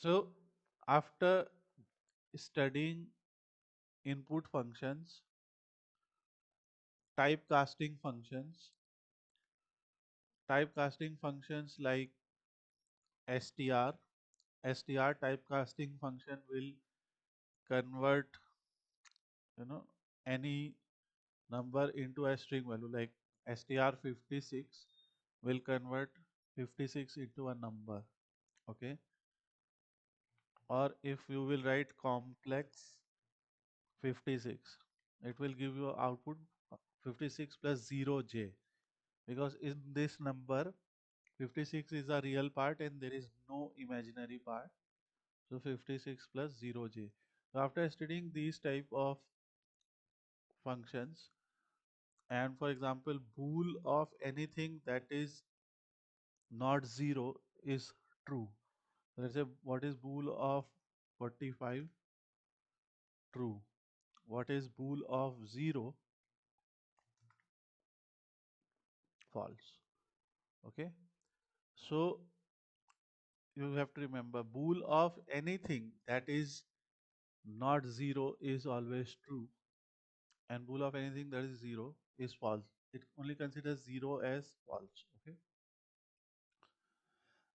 So after studying input functions, typecasting functions like str, str typecasting function will convert, you know, any number into a string value, like str56 will convert 56 into a number. Okay. Or if you will write complex 56, it will give you output 56 plus 0j, because in this number 56 is a real part and there is no imaginary part. So 56 plus 0j. So after studying these type of functions, and for example bool of anything that is not 0 is true. Let's say what is bool of 45? True. What is bool of 0? False. Okay. So you have to remember bool of anything that is not 0 is always true, and bool of anything that is 0 is false. It only considers 0 as false. Okay.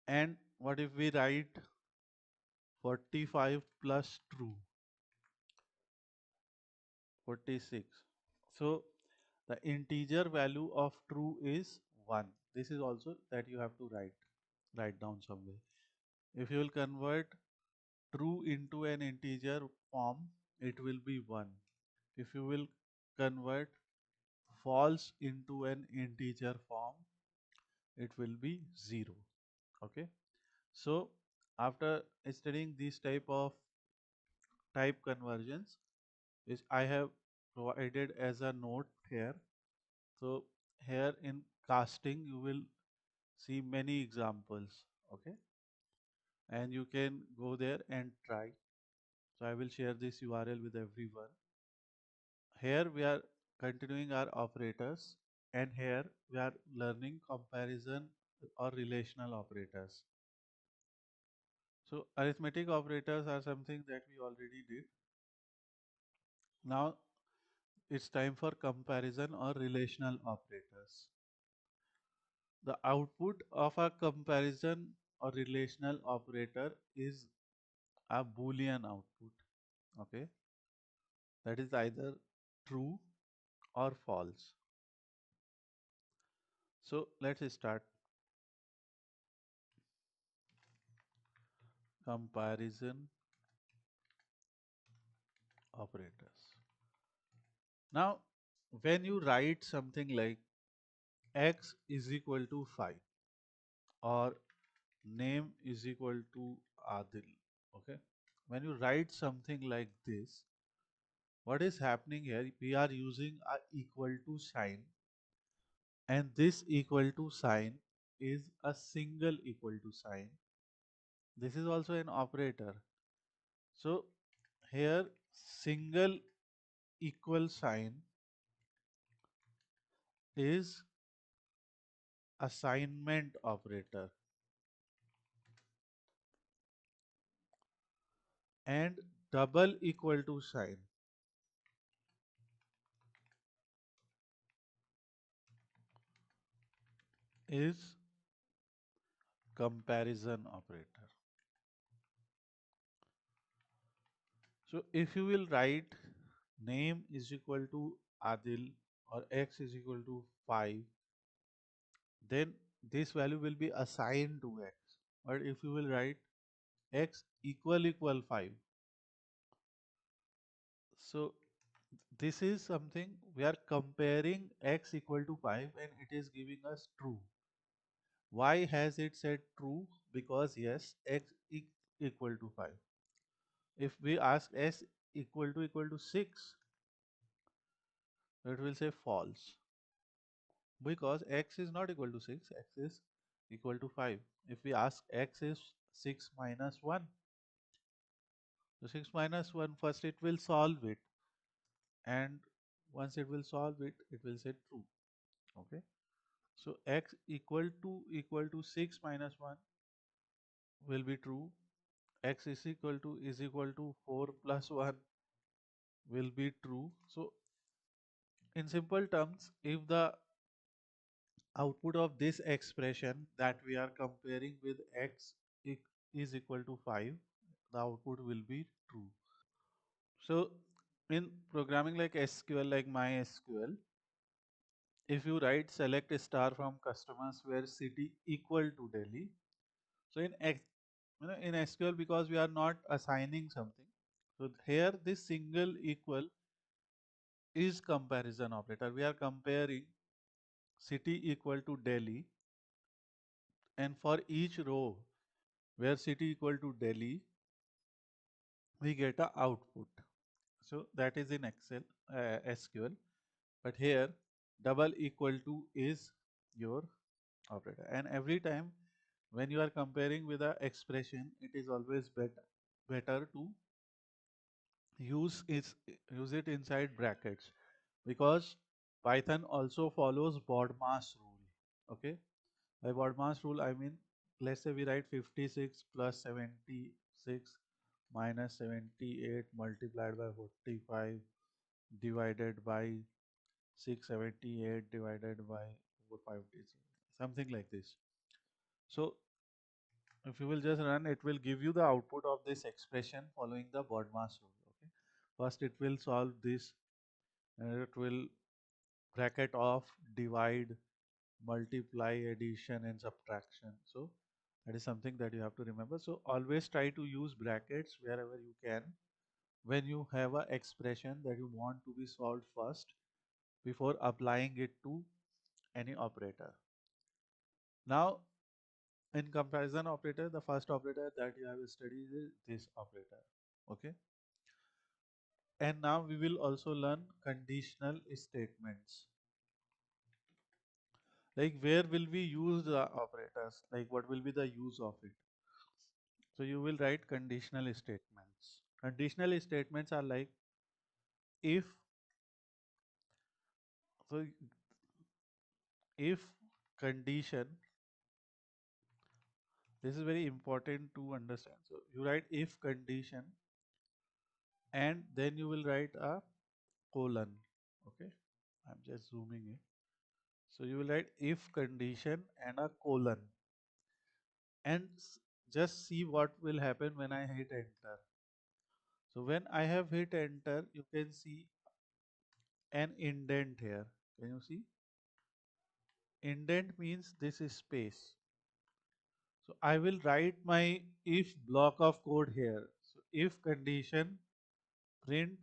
And what if we write 45 plus true? 46. So the integer value of true is 1. This is also that you have to write down somewhere. If you will convert true into an integer form, it will be 1. If you will convert false into an integer form, it will be 0. Okay. So after studying this type of type conversions, which I have provided as a note here. So here in casting you will see many examples. Okay. And you can go there and try. So I will share this URL with everyone. Here we are continuing our operators, and here we are learning comparison or relational operators. So arithmetic operators are something that we already did. Now it's time for comparison or relational operators. The output of a comparison or relational operator is a Boolean output. Okay, that is either true or false. So let's start comparison operators. Now, when you write something like x is equal to 5 or name is equal to Adil, okay, when you write something like this, what is happening here? We are using a equal to sign, and this equal to sign is a single equal to sign. This is also an operator. So here single equal sign is assignment operator, and double equal to sign is comparison operator. So if you will write name is equal to Adil or x is equal to 5, then this value will be assigned to x. But if you will write x equal 5, so this is something we are comparing x equal to 5 and it is giving us true. Why has it said true? Because yes, x equal to 5. If we ask s equal to 6, it will say false, because x is not equal to 6, x is equal to 5. If we ask x is 6 minus 1, so 6 minus 1, first it will solve it, and once it will solve it, it will say true. Okay. So x equal to 6 minus 1 will be true. x is equal to 4 plus 1 will be true. So in simple terms, if the output of this expression that we are comparing with x i- is equal to 5, the output will be true. So in programming like SQL, like MySQL, if you write select a star from customers where city equal to Delhi, so in SQL, because we are not assigning something, so here this single equal is comparison operator. We are comparing city equal to Delhi, and for each row where city equal to Delhi, we get a output. So that is in Excel, SQL. But here double equal to is your operator. And every time when you are comparing with a expression, it is always better to use is use it inside brackets, because Python also follows BODMAS rule. Okay, by BODMAS rule I mean, let's say we write 56 plus 76 minus 78 multiplied by 45 divided by 678 divided by 450, something like this. So if you will just run, it will give you the output of this expression following the BODMAS rule. Okay, first it will solve this, and it will bracket off, divide, multiply, addition and subtraction. So that is something that you have to remember. So always try to use brackets wherever you can when you have a expression that you want to be solved first before applying it to any operator. Now in comparison operator, the first operator that you have studied is this operator. Okay, and now we will also learn conditional statements. Like where will we use the operators, like what will be the use of it. So you will write conditional statements. Conditional statements are like if, so if condition, this is very important to understand. So you write if condition, and then you will write a colon. Okay, I'm just zooming in. So you will write if condition and a colon, and just see what will happen when I hit enter. So when I have hit enter, you can see an indent here. Can you see? Indent means this is space. So I will write my if block of code here. So if condition print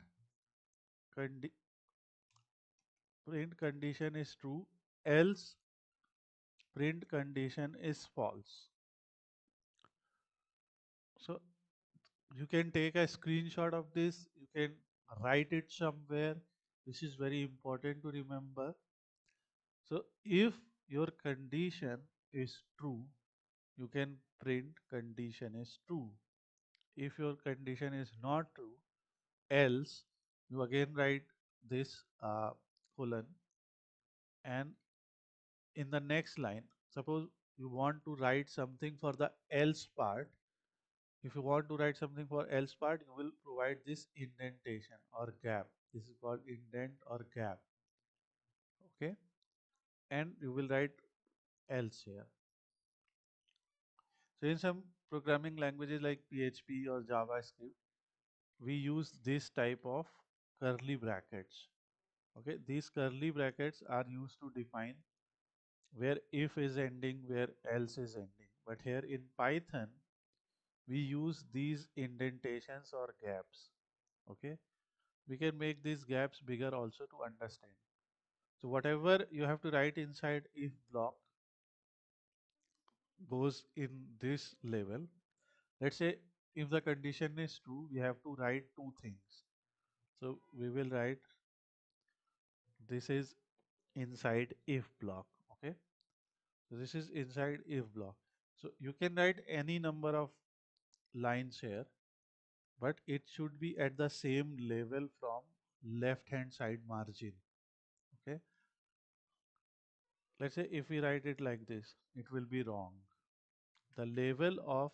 condi print condition is true, else print condition is false. So you can take a screenshot of this, you can write it somewhere. This is very important to remember. So if your condition is true, you can print condition is true. If your condition is not true, else you again write this colon, and in the next line, suppose you want to write something for the else part. If you want to write something for else part, you will provide this indentation or gap. This is called indent or gap. Okay, and you will write else here. So in some programming languages like PHP or JavaScript, we use this type of curly brackets. Okay, these curly brackets are used to define where if is ending, where else is ending. But here in Python, we use these indentations or gaps. Okay, we can make these gaps bigger also to understand. So whatever you have to write inside if block goes in this level. Let's say if the condition is true, we have to write two things. So we will write this is inside if block. Okay, so this is inside if block. So you can write any number of lines here, but it should be at the same level from left hand side margin. Okay, let's say if we write it like this, it will be wrong. The level of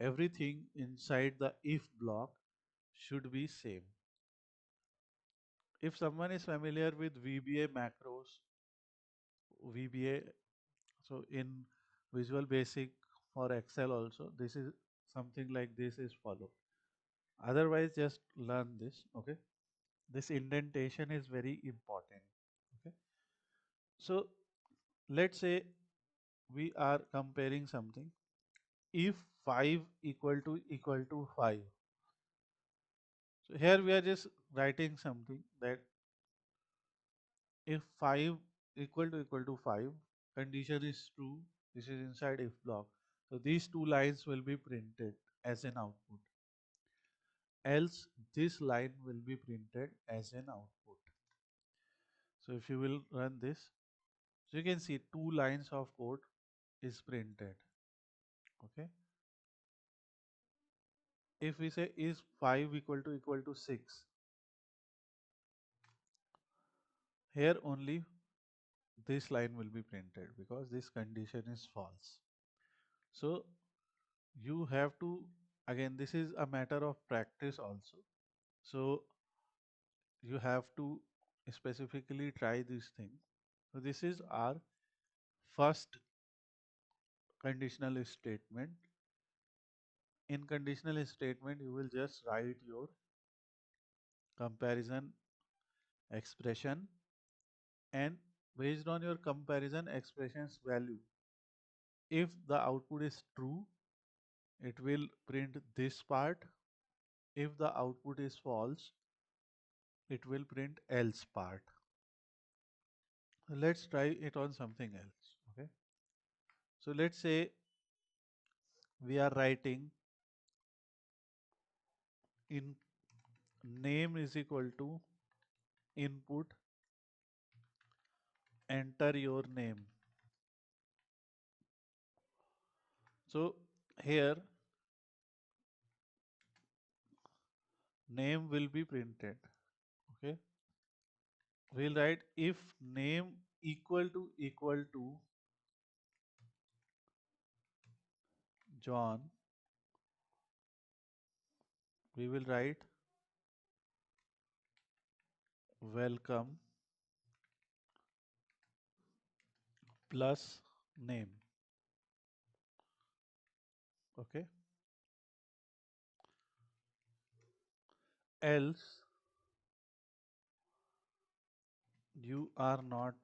everything inside the if block should be same. If someone is familiar with VBA macros, VBA, so in Visual Basic for Excel also, this is something like this is followed. Otherwise, just learn this, okay? This indentation is very important, okay? So let's say we are comparing something. If 5 equal to 5, so here we are just writing something that if 5 equal to 5, condition is true, this is inside if block. So these two lines will be printed as an output. Else this line will be printed as an output. So if you will run this, so you can see two lines of code is printed. Okay. If we say is 5 equal to 6, here only this line will be printed because this condition is false. So you have to, again, this is a matter of practice also. So you have to specifically try this thing. So this is our first conditional statement. In conditional statement, you will just write your comparison expression, and based on your comparison expressions value, if the output is true, it will print this part. If the output is false, it will print else part. Let's try it on something else. Okay. So let's say we are writing in name is equal to input, enter your name. So here name will be printed. Okay. We'll write if name equal to John, we will write welcome plus name. Okay. Else you are not,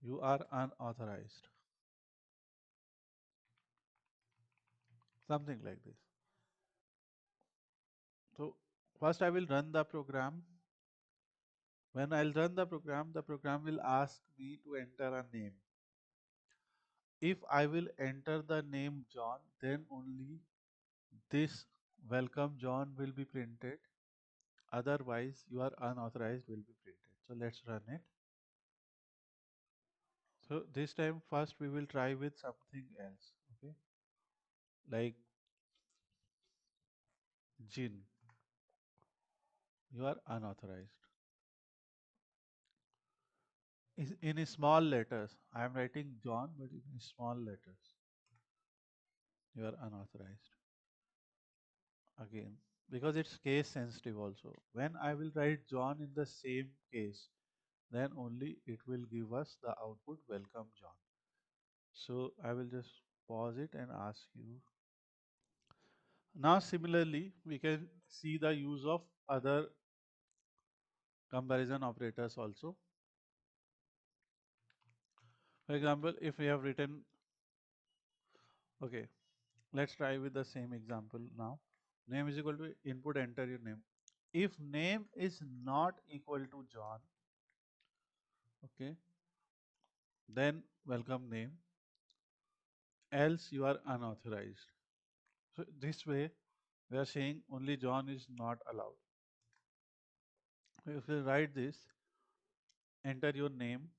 you are unauthorized. Something like this. So first I will run the program. When I'll run the program will ask me to enter a name. If I will enter the name John, then only this welcome John will be printed. Otherwise, you are unauthorized will be printed. So let's run it. So this time first we will try with something else. Okay. Like Jin. You are unauthorized. In small letters. I am writing John, but in small letters. You are unauthorized. Again, because it's case sensitive also. When I will write John in the same case, then only it will give us the output welcome John. So I will just pause it and ask you. Now similarly, we can see the use of other comparison operators also. For example, if we have written, okay, let's try with the same example now. Name is equal to input, enter your name. If name is not equal to John, okay, then welcome name, else you are unauthorized. So this way we are saying only John is not allowed. If we write this, enter your name.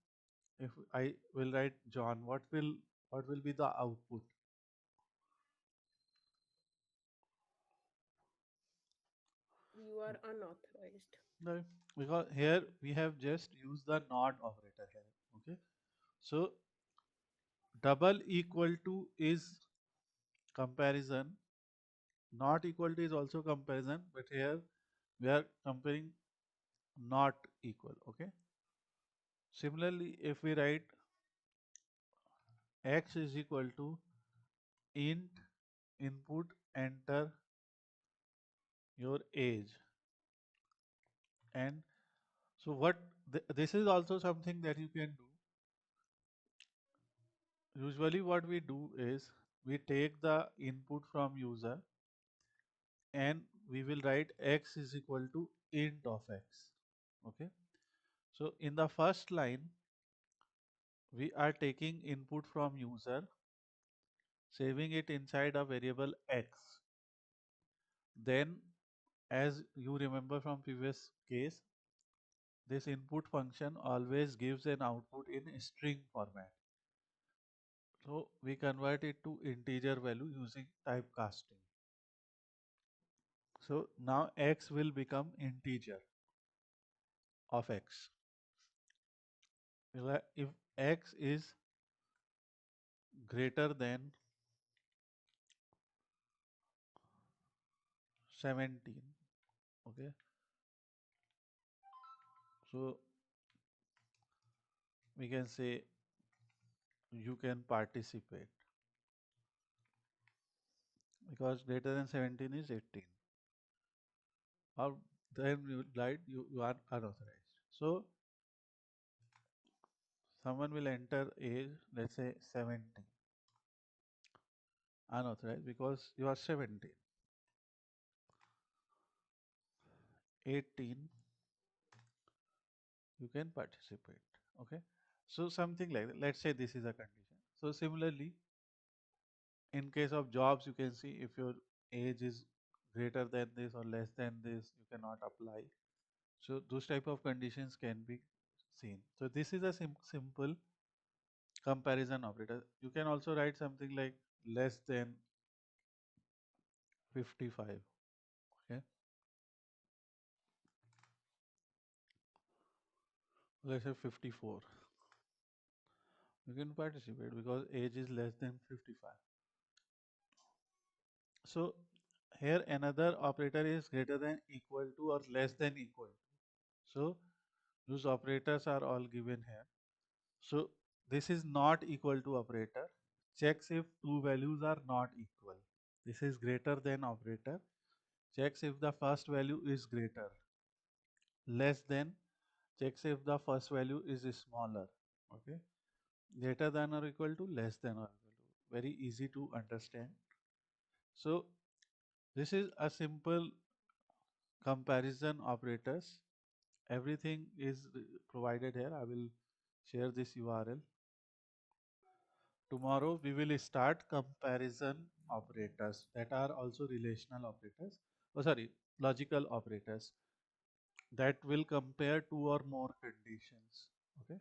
If I will write John, what will be the output? You are unauthorized. No, because here we have just used the not operator here. Okay. So double equal to is comparison. Not equal to is also comparison, but here we are comparing not equal. Okay. Similarly, if we write x is equal to int input enter your age, and so what this is also something that you can do. Usually what we do is we take the input from user and we will write x is equal to int of x. Okay. So in the first line, we are taking input from user, saving it inside a variable x. Then, as you remember from previous case, this input function always gives an output in string format. So we convert it to integer value using typecasting. So now x will become integer of x. If x is greater than 17, okay, so we can say you can participate, because greater than 17 is 18, or then you write you are unauthorized. So someone will enter age, let's say 17, unauthorized because you are 17. 18, you can participate. Okay, so something like that. Let's say this is a condition. So similarly, in case of jobs, you can see if your age is greater than this or less than this, you cannot apply. So those type of conditions can be seen. So this is a simple comparison operator. You can also write something like less than 55. Okay, let's say 54. You can participate because age is less than 55. So here another operator is greater than equal to or less than equal to. So those operators are all given here. So this is not equal to operator. Checks if two values are not equal. This is greater than operator. Checks if the first value is greater. Less than, checks if the first value is smaller. Okay. Greater than or equal to, less than or equal to. Very easy to understand. So this is a simple comparison operators. Everything is provided here. I will share this URL. Tomorrow we will start comparison operators that are also relational operators. Oh, sorry, logical operators that will compare two or more conditions. Okay.